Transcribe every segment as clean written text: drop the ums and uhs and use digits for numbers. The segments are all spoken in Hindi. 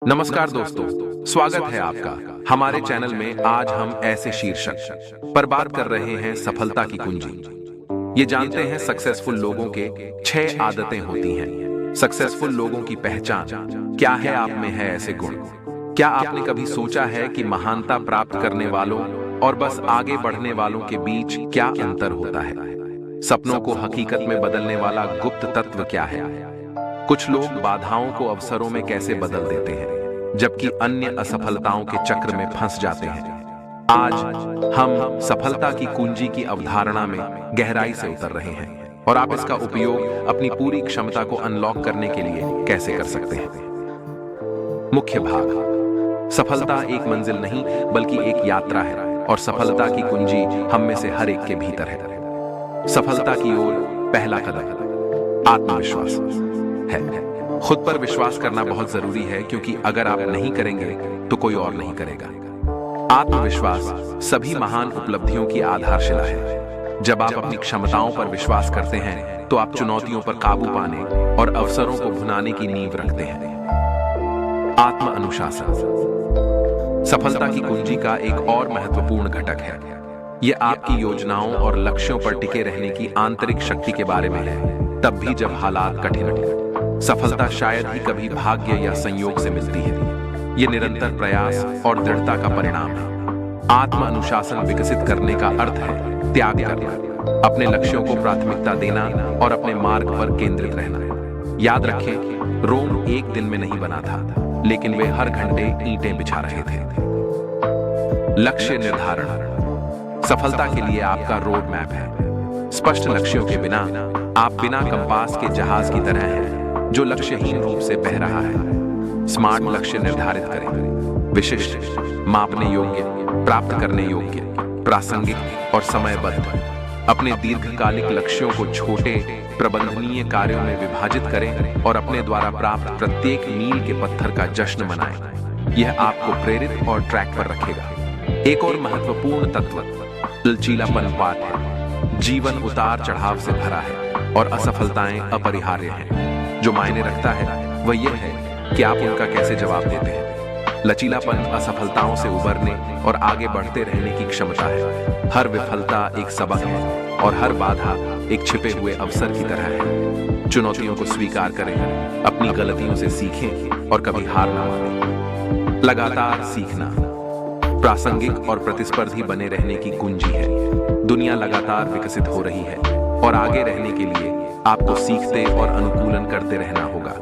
नमस्कार दोस्तों, स्वागत है आपका हमारे चैनल में। आज हम ऐसे शीर्षक पर बात कर रहे हैं सफलता की कुंजी। ये जानते हैं सक्सेसफुल लोगों के 6 आदतें होती हैं। सक्सेसफुल लोगों की पहचान क्या है? आप में है ऐसे गुण? क्या आपने कभी सोचा है कि महानता प्राप्त करने वालों और बस आगे बढ़ने वालों के बीच क्या अंतर होता है? सपनों को हकीकत में बदलने वाला गुप्त तत्व क्या है? कुछ लोग बाधाओं को अवसरों में कैसे बदल देते हैं, जबकि अन्य असफलताओं के चक्र में फंस जाते हैं। आज हम सफलता की कुंजी की अवधारणा में गहराई से उतर रहे हैं और आप इसका उपयोग अपनी पूरी क्षमता को अनलॉक करने के लिए कैसे कर सकते हैं। मुख्य भाग। सफलता एक मंजिल नहीं बल्कि एक यात्रा है और सफलता की कुंजी हम में से हर एक के भीतर है। सफलता की ओर पहला कदम आत्मविश्वास है। खुद पर विश्वास करना बहुत जरूरी है, क्योंकि अगर आप नहीं करेंगे तो कोई और नहीं करेगा। आत्मविश्वास सभी महान उपलब्धियों की आधारशिला है। जब आप अपनी क्षमताओं पर विश्वास करते हैं तो आप चुनौतियों पर काबू पाने और अवसरों को भुनाने की नींव रखते हैं। आत्म अनुशासन सफलता की कुंजी का एक और महत्वपूर्ण घटक है। यह आपकी योजनाओं और लक्ष्यों पर टिके रहने की आंतरिक शक्ति के बारे में है, तब भी जब हालात कठिन हो। सफलता शायद ही कभी भाग्य या संयोग से मिलती है। ये निरंतर प्रयास और दृढ़ता का परिणाम है। आत्म अनुशासन विकसित करने का अर्थ है त्याग करना, अपने लक्ष्यों को प्राथमिकता देना और अपने मार्ग पर केंद्रित रहना। याद रखें, रोम एक दिन में नहीं बना था, लेकिन वे हर घंटे ईंटें बिछा रहे थे। लक्ष्य निर्धारण सफलता के लिए आपका रोड मैप है। स्पष्ट लक्ष्यों के बिना आप बिना कंपास के जहाज की तरह हैं जो लक्ष्यहीन रूप से बह रहा है। स्मार्ट लक्ष्य निर्धारित करें, विशिष्ट, मापने योग्य, प्राप्त करने योग्य, प्रासंगिक और समयबद्ध। अपने दीर्घकालिक लक्ष्यों को छोटे प्रबंधनीय कार्यों में विभाजित करें और अपने द्वारा प्राप्त प्रत्येक मील के पत्थर का जश्न मनाएं। यह आपको प्रेरित और ट्रैक पर रखेगा। एक और महत्वपूर्ण तत्व लचीलापन पाठ है। जीवन उतार चढ़ाव से भरा है और असफलताएं अपरिहार्य हैं। जो मायने रखता है वह यह है कि आप उनका कैसे जवाब देते हैं। लचीलापन असफलताओं से उबरने और आगे बढ़ते रहने की क्षमता है। हर विफलता एक सबक है और हर बाधा एक छिपे हुए अवसर की तरह है। चुनौतियों को स्वीकार करें, अपनी गलतियों से सीखें और कभी हार ना मानें। लगातार सीखना प्रासंगिक और प्रतिस्पर्धी बने रहने की कुंजी है। दुनिया लगातार विकसित हो रही है और आगे रहने के लिए आपको सीखते और अनुकूलन करते रहना होगा।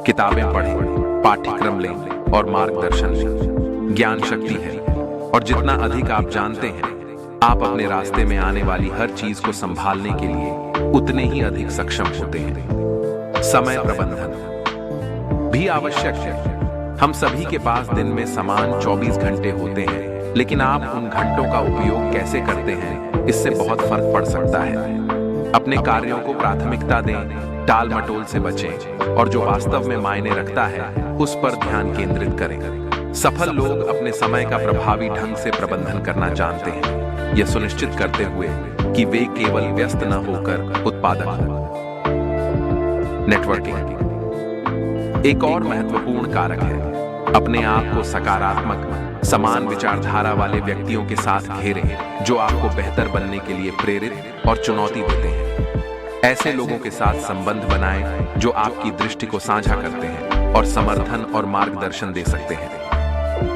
किताबें पढ़ें, पाठ्यक्रम लें और मार्गदर्शन लें। ज्ञान शक्ति है और जितना अधिक आप जानते हैं, आप अपने रास्ते में आने वाली हर चीज को संभालने के लिए उतने ही अधिक सक्षम होते हैं। समय प्रबंधन भी आवश्यक है। हम सभी के पास दिन में समान 24 घंटे होते हैं, लेकिन आप उन घंटों का उपयोग कैसे करते हैं, इससे बहुत फर्क पड़ सकता है। अपने कार्यों को प्राथमिकता दें, टाल मटोल से बचें और जो वास्तव में मायने रखता है उस पर ध्यान केंद्रित करें। सफल लोग अपने समय का प्रभावी ढंग से प्रबंधन करना जानते हैं, यह सुनिश्चित करते हुए कि वे केवल व्यस्त न होकर उत्पादक हों। नेटवर्किंग एक और महत्वपूर्ण कारक है। अपने आप को सकारात्मक, समान विचारधारा वाले व्यक्तियों के साथ घेरें जो आपको बेहतर बनने के लिए प्रेरित और चुनौती देते हैं। ऐसे लोगों के साथ संबंध बनाएं जो आपकी दृष्टि को साझा करते हैं और समर्थन और मार्गदर्शन दे सकते हैं।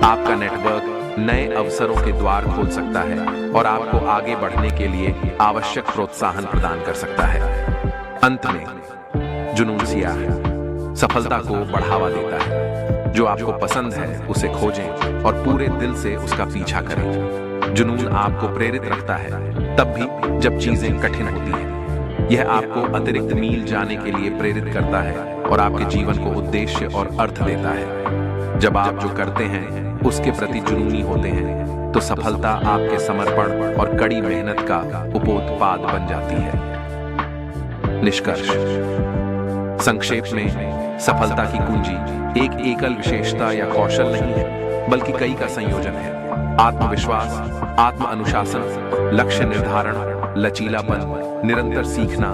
आपका नेटवर्क नए अवसरों के द्वार खोल सकता है और आपको आगे बढ़ने के लिए आवश्यक प्रोत्साहन प्रदान कर सकता है। अंत में जुनून सियाह सफलता को बढ़ावा देता है। जो आपको पसंद है उसे खोजें और पूरे दिल से उसका पीछा करें। जुनून आपको प्रेरित रखता है तब भी जब चीजें कठिन होती हैं। यह आपको अतिरिक्त मील जाने के लिए प्रेरित करता है और आपके जीवन को उद्देश्य और अर्थ देता है। जब आप जो करते हैं उसके प्रति जुनूनी होते हैं तो सफलता आपके समर्पण और कड़ी मेहनत का उपोत्पाद बन जाती है। निष्कर्ष संक्षेप में, सफलता की कुंजी एक एकल विशेषता या कौशल नहीं है, बल्कि कई का संयोजन है। आत्मविश्वास, आत्म अनुशासन, लक्ष्य निर्धारण, लचीलापन, निरंतर सीखना,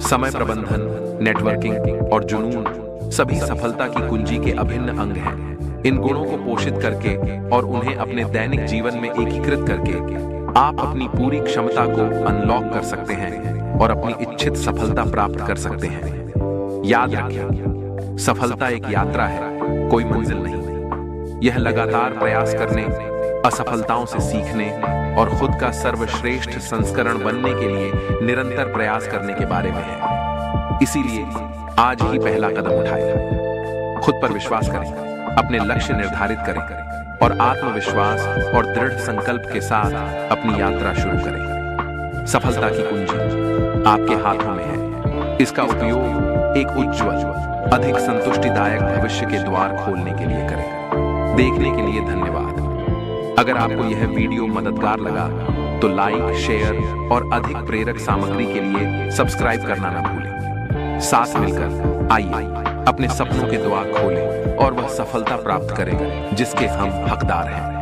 समय प्रबंधन, नेटवर्किंग और जुनून सभी सफलता की कुंजी के अभिन्न अंग हैं। इन गुणों को पोषित करके और उन्हें अपने दैनिक जीवन में एकीकृत करके आप अपनी पूरी क्षमता को अनलॉक कर सकते हैं और अपनी इच्छित सफलता प्राप्त कर सकते हैं। याद रखिए, सफलता एक यात्रा है, कोई मंजिल नहीं। यह लगातार प्रयास करने, असफलताओं से सीखने और खुद का सर्वश्रेष्ठ संस्करण बनने के लिए निरंतर प्रयास करने के बारे में है। इसीलिए आज ही पहला कदम उठाएं। खुद पर विश्वास करें, अपने लक्ष्य निर्धारित करें और आत्मविश्वास और दृढ़ संकल्प के साथ अपनी यात्रा शुरू करें। सफलता की कुंजी आपके हाथों में है। इसका उपयोग एक उज्जवल, अधिक संतुष्टिदायक भविष्य के द्वार खोलने के लिए करें। देखने के लिए धन्यवाद। अगर आपको यह वीडियो मददगार लगा तो लाइक, शेयर और अधिक प्रेरक सामग्री के लिए सब्सक्राइब करना न भूलें। साथ मिलकर आइए अपने सपनों के द्वार खोलें और वह सफलता प्राप्त करें जिसके हम हकदार हैं।